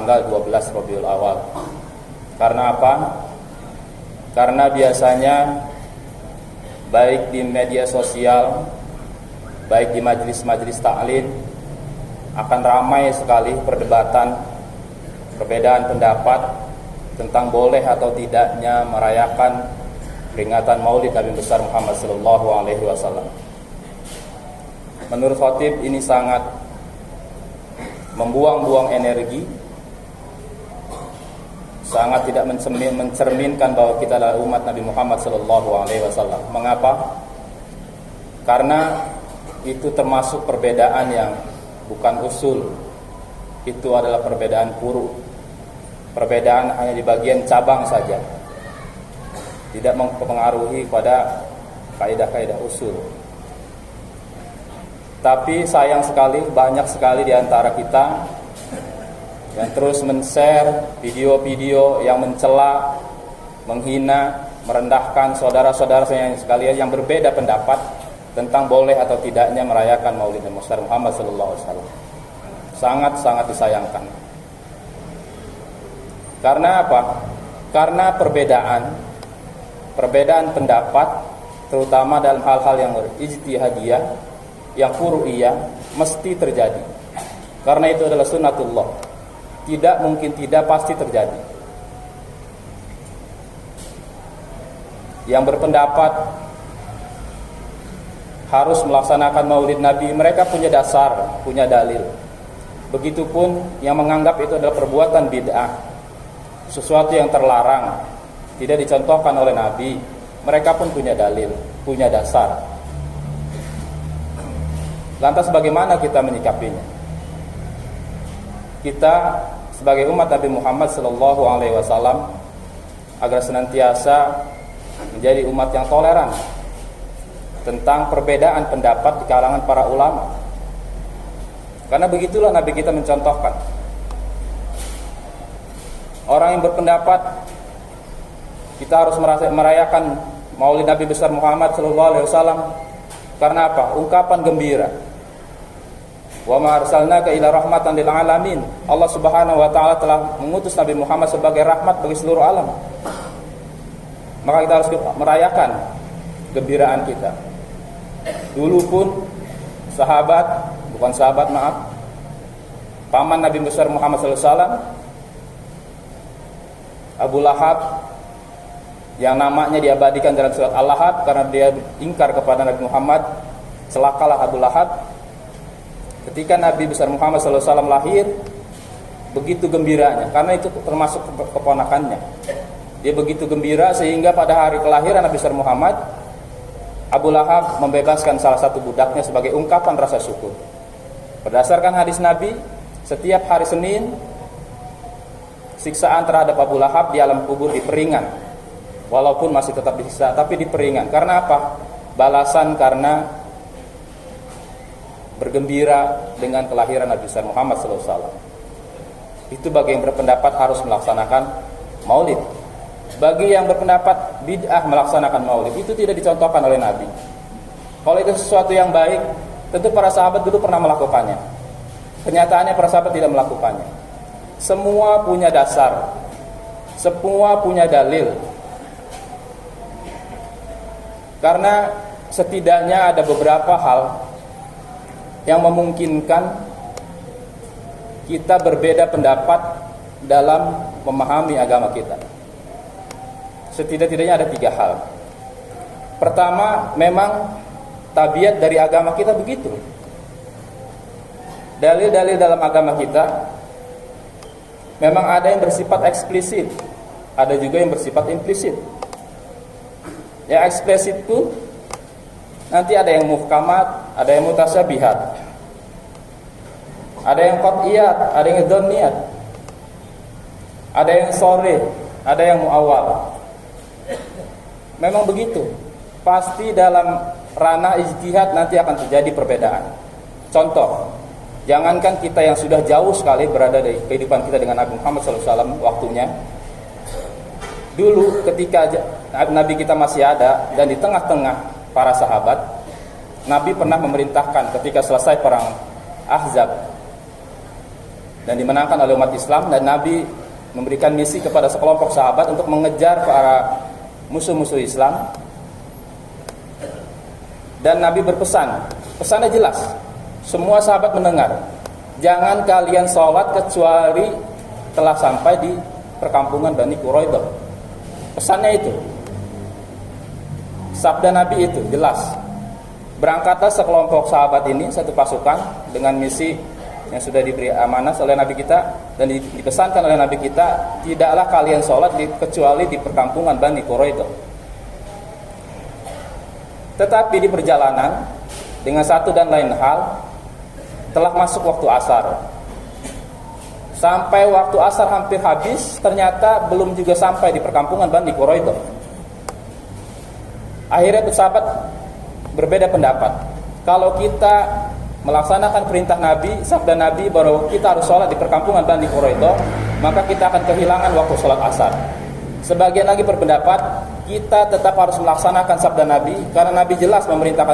tanggal 12 Rabiul Awal. Karena apa? Karena biasanya baik di media sosial, baik di majelis-majelis ta'lim akan ramai sekali perdebatan, perbedaan pendapat tentang boleh atau tidaknya merayakan peringatan Maulid Nabi besar Muhammad sallallahu alaihi wasallam. Menurut khatib ini sangat membuang-buang energi, sangat tidak mencerminkan bahwa kita adalah umat Nabi Muhammad sallallahu alaihi wasallam. Mengapa? Karena itu termasuk perbedaan yang bukan usul. Itu adalah perbedaan furu'. Perbedaan hanya di bagian cabang saja, tidak mempengaruhi pada kaidah-kaidah usul. Tapi sayang sekali, banyak sekali di antara kita yang terus men-share video-video yang mencela, menghina, merendahkan saudara-saudara sekalian yang berbeda pendapat tentang boleh atau tidaknya merayakan Maulid Nabi Muhammad sallallahu alaihi wasallam. Sangat-sangat disayangkan. Karena apa? Karena perbedaan pendapat, terutama dalam hal-hal yang ijtihadiyah, yang furu'iyah, mesti terjadi. Karena itu adalah sunnatullah. Tidak mungkin tidak, pasti terjadi. Yang berpendapat harus melaksanakan Maulid Nabi, mereka punya dasar, punya dalil. Begitupun yang menganggap itu adalah perbuatan bid'ah, sesuatu yang terlarang, tidak dicontohkan oleh Nabi, mereka pun punya dalil, punya dasar. Lantas bagaimana kita menyikapinya? Kita sebagai umat Nabi Muhammad sallallahu alaihi wasallam agar senantiasa menjadi umat yang toleran tentang perbedaan pendapat di kalangan para ulama. Karena begitulah Nabi kita mencontohkan. Orang yang berpendapat kita harus merayakan Maulid Nabi besar Muhammad sallallahu alaihi wasallam karena apa? Ungkapan gembira. Wa ma arsalnaka ila rahmatan lil alamin. Allah Subhanahu wa taala telah mengutus Nabi Muhammad sebagai rahmat bagi seluruh alam. Maka kita harus merayakan gembiraan kita. Dulu pun paman Nabi besar Muhammad sallallahu alaihi wasallam, Abu Lahab, yang namanya diabadikan dalam surat Al-Lahab karena dia ingkar kepada Nabi Muhammad. Celakalah Abu Lahab. Ketika Nabi besar Muhammad SAW lahir, begitu gembiranya, karena itu termasuk keponakannya. Dia begitu gembira sehingga pada hari kelahiran Nabi besar Muhammad, Abu Lahab membebaskan salah satu budaknya sebagai ungkapan rasa syukur. Berdasarkan hadis Nabi, setiap hari Senin siksaan terhadap Abu Lahab di alam kubur diperingan. Walaupun masih tetap disiksa, tapi diperingan. Karena apa? Balasan karena bergembira dengan kelahiran Nabi besar Muhammad SAW. Itu bagi yang berpendapat harus melaksanakan Maulid. Bagi yang berpendapat bid'ah melaksanakan Maulid, itu tidak dicontohkan oleh Nabi. Kalau itu sesuatu yang baik, tentu para sahabat dulu pernah melakukannya. Kenyataannya para sahabat tidak melakukannya. Semua punya dasar, semua punya dalil. Karena setidaknya ada beberapa hal yang memungkinkan kita berbeda pendapat dalam memahami agama kita. Setidak-tidaknya ada 3 hal. Pertama, memang tabiat dari agama kita begitu. Dalil-dalil dalam agama kita memang ada yang bersifat eksplisit, ada juga yang bersifat implisit. Ya, eksplisit pun nanti ada yang muhkamat, ada yang mutasyabihat, ada yang qat'iyat, ada yang dzanniyat, ada yang sharih, ada yang muawwal. Memang begitu. Pasti dalam ranah ijtihad nanti akan terjadi perbedaan. Contoh, jangankan kita yang sudah jauh sekali berada di kehidupan kita dengan Nabi Muhammad SAW waktunya. Dulu ketika Nabi kita masih ada dan di tengah-tengah para sahabat, Nabi pernah memerintahkan ketika selesai perang Ahzab, dan dimenangkan oleh umat Islam, dan Nabi memberikan misi kepada sekelompok sahabat untuk mengejar para musuh-musuh Islam. Dan Nabi berpesan, pesannya jelas, semua sahabat mendengar, jangan kalian sholat kecuali telah sampai di perkampungan Bani Quraidah. Pesannya itu, sabda Nabi itu jelas. Berangkatlah sekelompok sahabat ini, satu pasukan dengan misi yang sudah diberi amanah oleh Nabi kita, dan dipesankan oleh Nabi kita, tidaklah kalian sholat kecuali di perkampungan Bani Quraidah. Tetapi di perjalanan, dengan satu dan lain hal, telah masuk waktu asar. Sampai waktu asar hampir habis, ternyata belum juga sampai di perkampungan Bani Quraidah. Akhirnya sahabat berbeda pendapat. Kalau kita melaksanakan perintah Nabi, sabda Nabi bahwa kita harus sholat di perkampungan Bani Quraidah, maka kita akan kehilangan waktu sholat asar. Sebagian lagi berpendapat kita tetap harus melaksanakan sabda Nabi, karena Nabi jelas memerintahkan